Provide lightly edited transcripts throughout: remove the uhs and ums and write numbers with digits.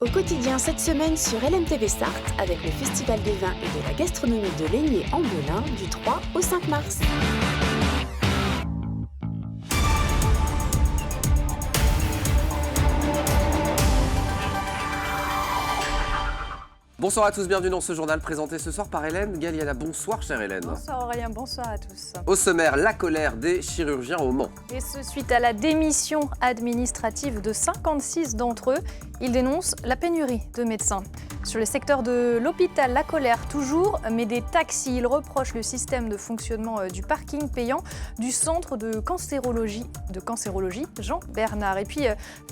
Au quotidien cette semaine sur LMTV Sarthe avec le Festival des vins et de la gastronomie de Laigné en Belin du 3 au 5 mars. Bonsoir à tous, bienvenue dans ce journal présenté ce soir par Hélène Galliana. Bonsoir chère Hélène. Bonsoir Aurélien, bonsoir à tous. Au sommaire, la colère des chirurgiens au Mans. Et ce suite à la démission administrative de 56 d'entre eux, ils dénoncent la pénurie de médecins. Sur le secteur de l'hôpital, la colère toujours, mais des taxis. Ils reprochent le système de fonctionnement du parking payant du centre de cancérologie Jean Bernard. Et puis,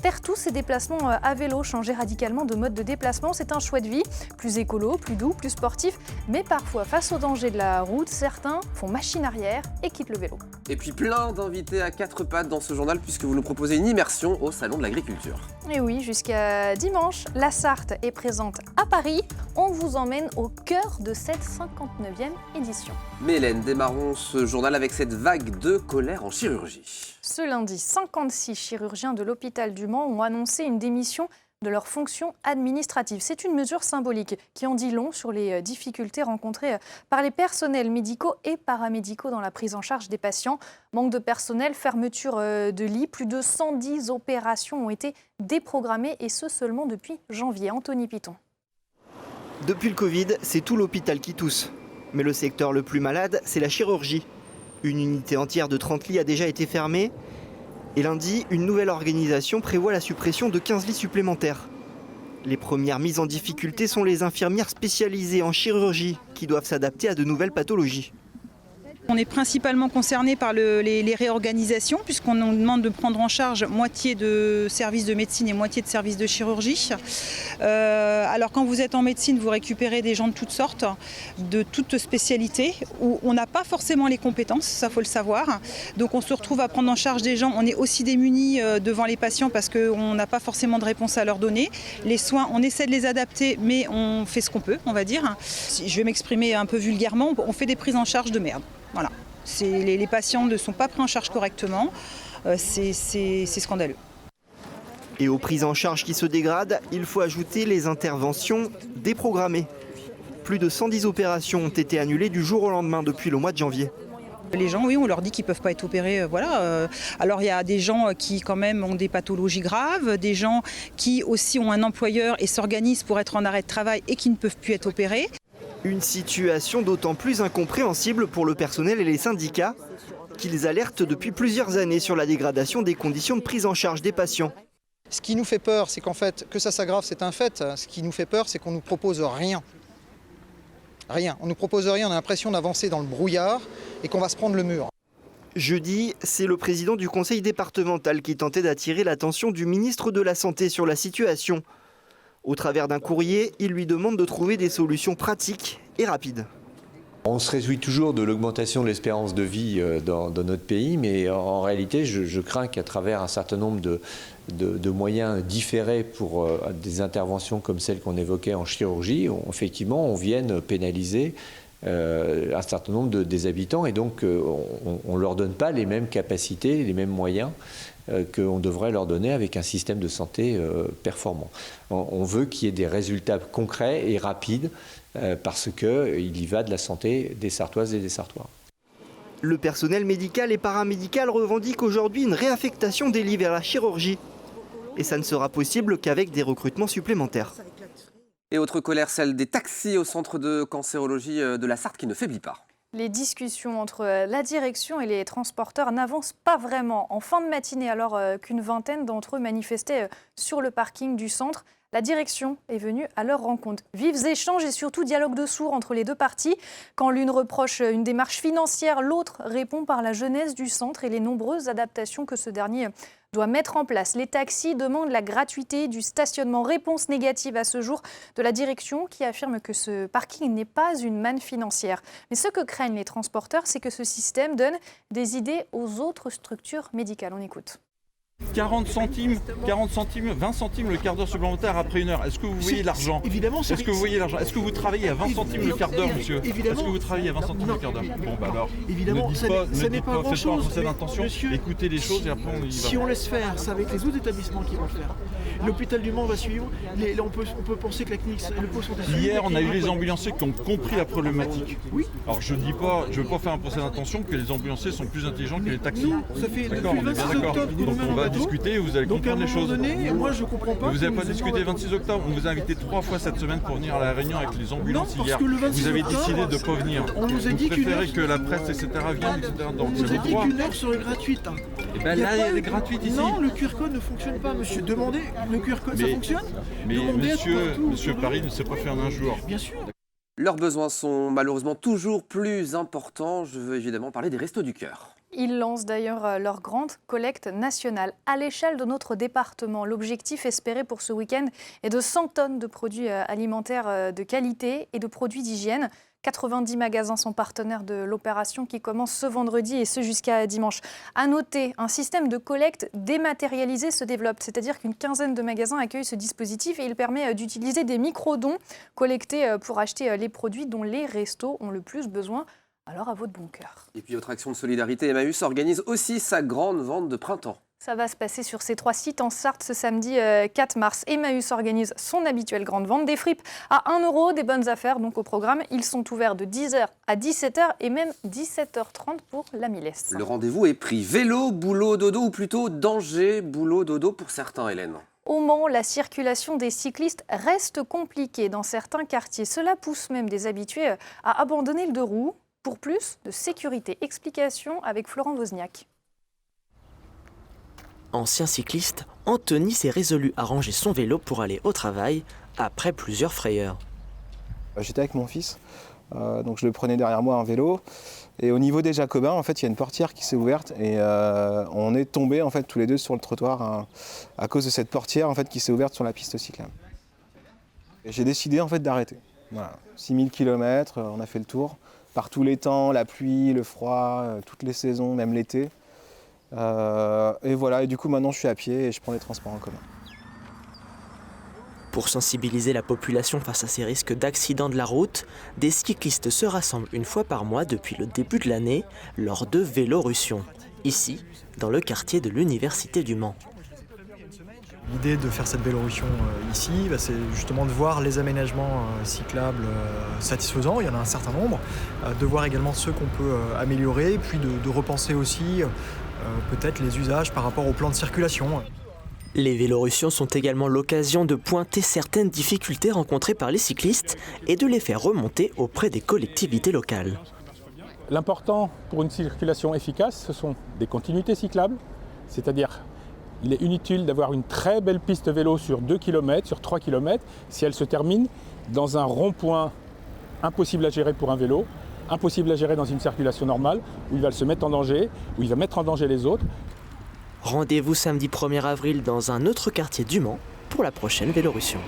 faire tous ces déplacements à vélo, changer radicalement de mode de déplacement, c'est un choix de vie. Plus écolo, plus doux, plus sportif. Mais parfois, face aux dangers de la route, certains font machine arrière et quittent le vélo. Et puis plein d'invités à quatre pattes dans ce journal puisque vous nous proposez une immersion au Salon de l'Agriculture. Et oui, jusqu'à dimanche, la Sarthe est présente à Paris. On vous emmène au cœur de cette 59e édition. Mais Hélène, démarrons ce journal avec cette vague de colère en chirurgie. Ce lundi, 56 chirurgiens de l'hôpital du Mans ont annoncé une démission de leurs fonctions administratives. C'est une mesure symbolique qui en dit long sur les difficultés rencontrées par les personnels médicaux et paramédicaux dans la prise en charge des patients. Manque de personnel, fermeture de lits, plus de 110 opérations ont été déprogrammées et ce seulement depuis janvier. Anthony Piton. Depuis le Covid, c'est tout l'hôpital qui tousse. Mais le secteur le plus malade, c'est la chirurgie. Une unité entière de 30 lits a déjà été fermée. Et lundi, une nouvelle organisation prévoit la suppression de 15 lits supplémentaires. Les premières mises en difficulté sont les infirmières spécialisées en chirurgie qui doivent s'adapter à de nouvelles pathologies. On est principalement concerné par les réorganisations puisqu'on nous demande de prendre en charge moitié de services de médecine et moitié de services de chirurgie. Alors quand vous êtes en médecine, vous récupérez des gens de toutes sortes, de toutes spécialités, où on n'a pas forcément les compétences, ça faut le savoir. Donc on se retrouve à prendre en charge des gens, on est aussi démunis devant les patients parce qu'on n'a pas forcément de réponse à leur donner. Les soins, on essaie de les adapter, mais on fait ce qu'on peut, on va dire. Si je vais m'exprimer un peu vulgairement, on fait des prises en charge de merde. Voilà. Les patients ne sont pas pris en charge correctement, c'est scandaleux. Et aux prises en charge qui se dégradent, il faut ajouter les interventions déprogrammées. Plus de 110 opérations ont été annulées du jour au lendemain depuis le mois de janvier. Les gens, oui, on leur dit qu'ils ne peuvent pas être opérés, voilà. Alors il y a des gens qui quand même ont des pathologies graves, des gens qui aussi ont un employeur et s'organisent pour être en arrêt de travail et qui ne peuvent plus être opérés. Une situation d'autant plus incompréhensible pour le personnel et les syndicats qu'ils alertent depuis plusieurs années sur la dégradation des conditions de prise en charge des patients. Ce qui nous fait peur, c'est qu'en fait, que ça s'aggrave, c'est un fait. Ce qui nous fait peur, c'est qu'on ne nous propose rien. Rien. On ne nous propose rien, on a l'impression d'avancer dans le brouillard et qu'on va se prendre le mur. Jeudi, c'est le président du conseil départemental qui tentait d'attirer l'attention du ministre de la Santé sur la situation. Au travers d'un courrier, il lui demande de trouver des solutions pratiques et rapides. On se réjouit toujours de l'augmentation de l'espérance de vie dans notre pays, mais en réalité, je crains qu'à travers un certain nombre de moyens différés pour des interventions comme celles qu'on évoquait en chirurgie, effectivement, on vienne pénaliser un certain nombre des habitants et donc on ne leur donne pas les mêmes capacités, les mêmes moyens qu'on devrait leur donner avec un système de santé performant. On veut qu'il y ait des résultats concrets et rapides parce qu'il y va de la santé des Sartoises et des Sartois. Le personnel médical et paramédical revendique aujourd'hui une réaffectation des lits vers la chirurgie. Et ça ne sera possible qu'avec des recrutements supplémentaires. Et autre colère, celle des taxis au centre de cancérologie de la Sarthe qui ne faiblit pas. Les discussions entre la direction et les transporteurs n'avancent pas vraiment. En fin de matinée, alors qu'une vingtaine d'entre eux manifestaient sur le parking du centre, la direction est venue à leur rencontre. Vifs échanges et surtout dialogue de sourds entre les deux parties. Quand l'une reproche une démarche financière, l'autre répond par la jeunesse du centre et les nombreuses adaptations que ce dernier doit mettre en place. Les taxis demandent la gratuité du stationnement. Réponse négative à ce jour de la direction qui affirme que ce parking n'est pas une manne financière. Mais ce que craignent les transporteurs, c'est que ce système donne des idées aux autres structures médicales. On écoute. 40 centimes, 20 centimes le quart d'heure supplémentaire après 1 heure. Est-ce que vous voyez l'argent? Évidemment, Est-ce que vous voyez l'argent? Est-ce que vous travaillez à 20 centimes le quart d'heure, monsieur? Est-ce que vous travaillez à 20 centimes le quart d'heure? Bon, bah alors, évidemment, ne dites ça pas, n'est faites pas un procès d'intention, écoutez les choses et après on y va. Si on laisse faire, ça va être les autres établissements qui vont le faire. L'hôpital du Mans va suivre. On peut penser que la clinique, le pôle sont à suivre. Hier, on a eu les ambulanciers qui ont compris la problématique. Oui. Alors je veux pas faire un procès d'intention que les ambulanciers sont plus intelligents que les taxis. Non, ça fait D'accord, depuis on le est bien 26 d'accord. octobre que Donc nous on menons va un bateau. discuter et vous allez Donc à un comprendre les moment choses. donné, moi je comprends pas. Vous n'avez pas que nous discuté le ayons un 26 octobre, on vous a invité 3 fois cette semaine pour venir à la réunion avec les ambulances Non, parce hier. que le 26 Vous avez octobre, décidé de ne pas venir. on nous a dit vous préférez qu'une que la presse, etc. vienne, etc. On Donc nous c'est a le dit droit. qu'une heure serait gratuite. Et bien là, elle est gratuite ici. Non, le QR code ne fonctionne pas, monsieur. Demandez, le QR code, ça fonctionne? Mais Demandez à partout, monsieur Paris ne s'est pas fait en un jour. Bien sûr. Leurs besoins sont malheureusement toujours plus importants. Je veux évidemment parler des Restos du Cœur. Ils lancent d'ailleurs leur grande collecte nationale à l'échelle de notre département. L'objectif espéré pour ce week-end est de 100 tonnes de produits alimentaires de qualité et de produits d'hygiène. 90 magasins sont partenaires de l'opération qui commence ce vendredi et ce jusqu'à dimanche. À noter, un système de collecte dématérialisé se développe, c'est-à-dire qu'une quinzaine de magasins accueillent ce dispositif et il permet d'utiliser des micro-dons collectés pour acheter les produits dont les restos ont le plus besoin. Alors à votre bon cœur. Et puis autre action de solidarité, Emmaüs organise aussi sa grande vente de printemps. Ça va se passer sur ces 3 sites en Sarthe ce samedi 4 mars. Emmaüs organise son habituelle grande vente des fripes à 1 €, des bonnes affaires donc au programme. Ils sont ouverts de 10h à 17h et même 17h30 pour la Millesse. Le rendez-vous est pris. Vélo, boulot, dodo ou plutôt danger, boulot, dodo pour certains, Hélène. Au Mans, la circulation des cyclistes reste compliquée dans certains quartiers. Cela pousse même des habitués à abandonner le 2 roues pour plus de sécurité. Explication avec Florent Wozniak. Ancien cycliste, Anthony s'est résolu à ranger son vélo pour aller au travail après plusieurs frayeurs. J'étais avec mon fils, donc je le prenais derrière moi un vélo. Et au niveau des Jacobins, en fait, il y a une portière qui s'est ouverte et on est tombés en fait, tous les deux sur le trottoir à cause de cette portière en fait, qui s'est ouverte sur la piste cyclable. Et j'ai décidé en fait, d'arrêter. Voilà. 6000 km, on a fait le tour, par tous les temps, la pluie, le froid, toutes les saisons, même l'été. Et voilà, et du coup maintenant je suis à pied et je prends les transports en commun. Pour sensibiliser la population face à ces risques d'accident de la route, des cyclistes se rassemblent une fois par mois depuis le début de l'année lors de Vélorussion, ici, dans le quartier de l'Université du Mans. L'idée de faire cette Vélorussion ici, c'est justement de voir les aménagements cyclables satisfaisants, il y en a un certain nombre, de voir également ceux qu'on peut améliorer, puis de repenser aussi peut-être les usages par rapport au plan de circulation. Les Vélorussions sont également l'occasion de pointer certaines difficultés rencontrées par les cyclistes et de les faire remonter auprès des collectivités locales. L'important pour une circulation efficace, ce sont des continuités cyclables, c'est-à-dire il est inutile d'avoir une très belle piste vélo sur 2 km, sur 3 km, si elle se termine dans un rond-point impossible à gérer pour un vélo, impossible à gérer dans une circulation normale, où il va se mettre en danger, où il va mettre en danger les autres. Rendez-vous samedi 1er avril dans un autre quartier du Mans pour la prochaine Vélorussion.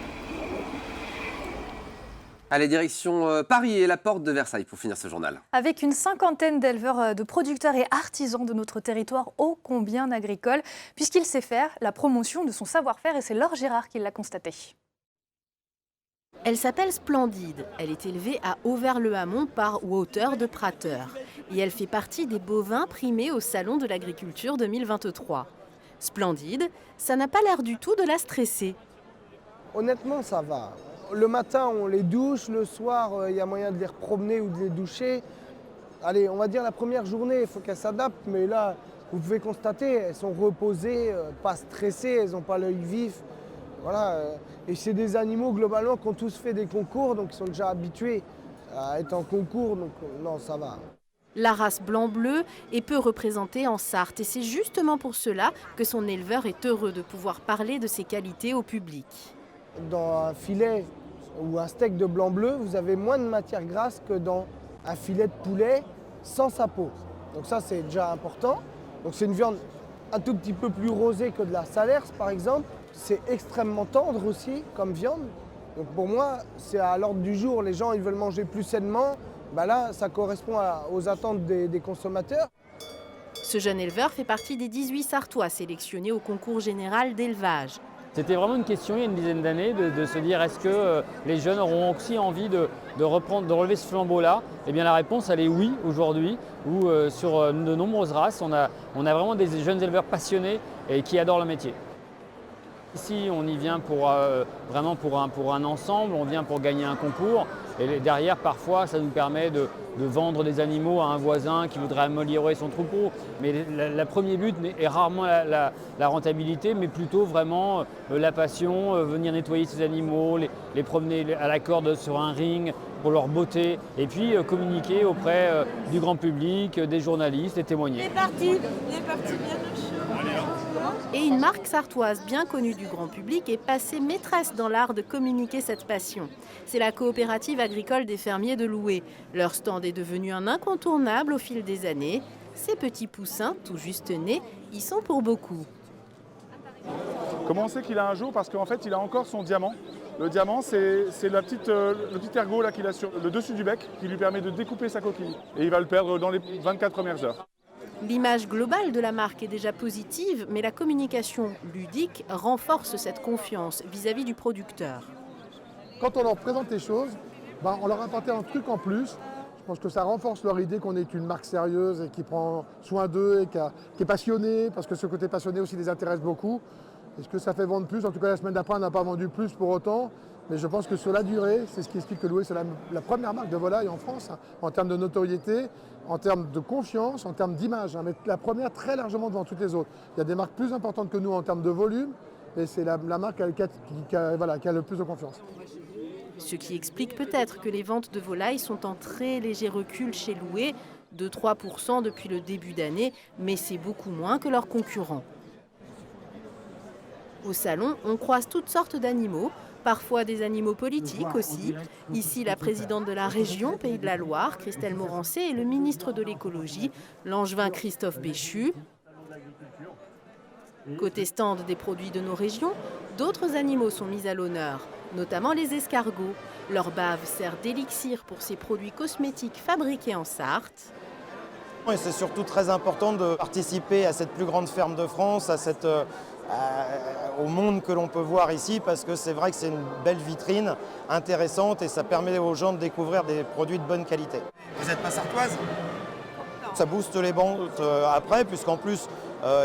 Allez, direction Paris et la porte de Versailles pour finir ce journal. Avec une cinquantaine d'éleveurs, de producteurs et artisans de notre territoire ô combien agricole, puisqu'il sait faire la promotion de son savoir-faire et c'est Laure Gérard qui l'a constaté. Elle s'appelle Splendide. Elle est élevée à Auvers-le-Hamon par Wouter de Prater. Et elle fait partie des bovins primés au Salon de l'Agriculture 2023. Splendide, ça n'a pas l'air du tout de la stresser. Honnêtement, ça va. Le matin, on les douche. Le soir, il y a moyen de les repromener ou de les doucher. Allez, on va dire la première journée, il faut qu'elles s'adaptent. Mais là, vous pouvez constater, elles sont reposées, pas stressées, elles n'ont pas l'œil vif. Voilà, et c'est des animaux globalement qui ont tous fait des concours, donc ils sont déjà habitués à être en concours, donc non, ça va. La race blanc-bleu est peu représentée en Sarthe et c'est justement pour cela que son éleveur est heureux de pouvoir parler de ses qualités au public. Dans un filet ou un steak de blanc-bleu, vous avez moins de matière grasse que dans un filet de poulet sans sa peau. Donc ça, c'est déjà important. Donc c'est une viande un tout petit peu plus rosée que de la Salers, par exemple. C'est extrêmement tendre aussi comme viande. Donc pour moi, c'est à l'ordre du jour. Les gens ils veulent manger plus sainement. Là, ça correspond aux attentes des consommateurs. Ce jeune éleveur fait partie des 18 Sartois sélectionnés au concours général d'élevage. C'était vraiment une question il y a une dizaine d'années de se dire est-ce que les jeunes auront aussi envie de relever ce flambeau-là. Eh bien la réponse elle est oui aujourd'hui, où sur de nombreuses races, on a vraiment des jeunes éleveurs passionnés et qui adorent le métier. Ici on y vient vraiment pour un ensemble, on vient pour gagner un concours et derrière parfois ça nous permet de vendre des animaux à un voisin qui voudrait améliorer son troupeau. Mais le premier but est rarement la rentabilité, mais plutôt vraiment la passion, venir nettoyer ces animaux, les promener à la corde sur un ring pour leur beauté et puis communiquer auprès du grand public, des journalistes et témoigner. Les parties bien au chaud. Et une marque sartoise bien connue du grand public est passée maîtresse dans l'art de communiquer cette passion. C'est la coopérative agricole des fermiers de Loué. Leur stand est devenu un incontournable au fil des années. Ces petits poussins, tout juste nés, y sont pour beaucoup. Comment on sait qu'il a un jour? Parce qu'en fait, il a encore son diamant. Le diamant, c'est le petit ergot là qu'il a sur le dessus du bec qui lui permet de découper sa coquille. Et il va le perdre dans les 24 premières heures. L'image globale de la marque est déjà positive, mais la communication ludique renforce cette confiance vis-à-vis du producteur. Quand on leur présente les choses, on leur apporte un truc en plus. Je pense que ça renforce leur idée qu'on est une marque sérieuse et qui prend soin d'eux et qui est passionnée, parce que ce côté passionné aussi les intéresse beaucoup. Est-ce que ça fait vendre plus? En tout cas, la semaine d'après, on n'a pas vendu plus pour autant. Mais je pense que sur la durée, c'est ce qui explique que Loué, c'est la première marque de volaille en France, en termes de notoriété, en termes de confiance, en termes d'image. Mais la première très largement devant toutes les autres. Il y a des marques plus importantes que nous en termes de volume, mais c'est la marque qui a le plus de confiance. Ce qui explique peut-être que les ventes de volailles sont en très léger recul chez Loué, de 3% depuis le début d'année, mais c'est beaucoup moins que leurs concurrents. Au salon, on croise toutes sortes d'animaux, parfois des animaux politiques aussi. Ici, la présidente de la région Pays de la Loire, Christelle Morancé, et le ministre de l'écologie, l'angevin Christophe Béchu. Côté stand des produits de nos régions, d'autres animaux sont mis à l'honneur, notamment les escargots. Leur bave sert d'élixir pour ces produits cosmétiques fabriqués en Sarthe. Et c'est surtout très important de participer à cette plus grande ferme de France, au monde que l'on peut voir ici, parce que c'est vrai que c'est une belle vitrine intéressante et ça permet aux gens de découvrir des produits de bonne qualité. Vous n'êtes pas sartoise? Ça booste les ventes après, puisqu'en plus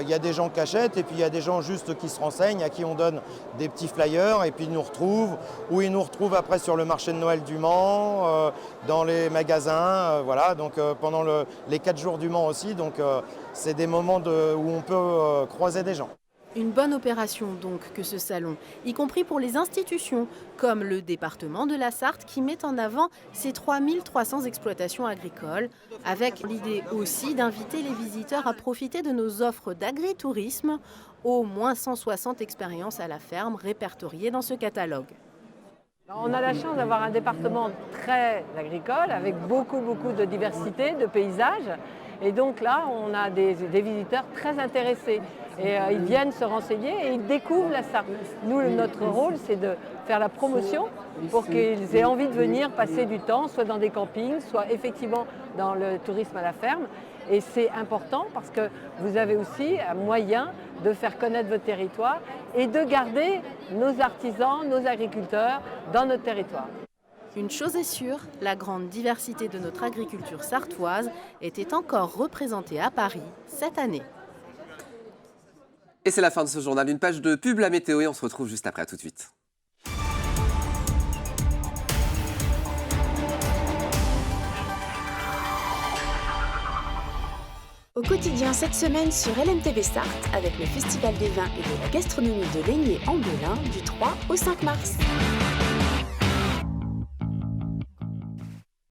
il y a des gens qui achètent et puis il y a des gens juste qui se renseignent, à qui on donne des petits flyers et puis ils nous retrouvent, ou ils nous retrouvent après sur le marché de Noël du Mans, dans les magasins, voilà, donc pendant les 4 jours du Mans aussi, donc c'est des moments où on peut croiser des gens. Une bonne opération donc que ce salon, y compris pour les institutions, comme le département de la Sarthe qui met en avant ses 3300 exploitations agricoles, avec l'idée aussi d'inviter les visiteurs à profiter de nos offres d'agritourisme, au moins 160 expériences à la ferme répertoriées dans ce catalogue. On a la chance d'avoir un département très agricole, avec beaucoup de diversité, de paysages. Et donc là, on a des visiteurs très intéressés. Et ils viennent se renseigner et ils découvrent la Sarthe. Nous, notre rôle, c'est de faire la promotion pour qu'ils aient envie de venir passer du temps, soit dans des campings, soit effectivement dans le tourisme à la ferme. Et c'est important parce que vous avez aussi un moyen de faire connaître votre territoire et de garder nos artisans, nos agriculteurs dans notre territoire. Une chose est sûre, la grande diversité de notre agriculture sartoise était encore représentée à Paris cette année. Et c'est la fin de ce journal. Une page de pub, la météo, et on se retrouve juste après. À tout de suite. Au quotidien cette semaine sur LMTV Sarthe avec le Festival des vins et de la gastronomie de Laigné en Belin du 3 au 5 mars.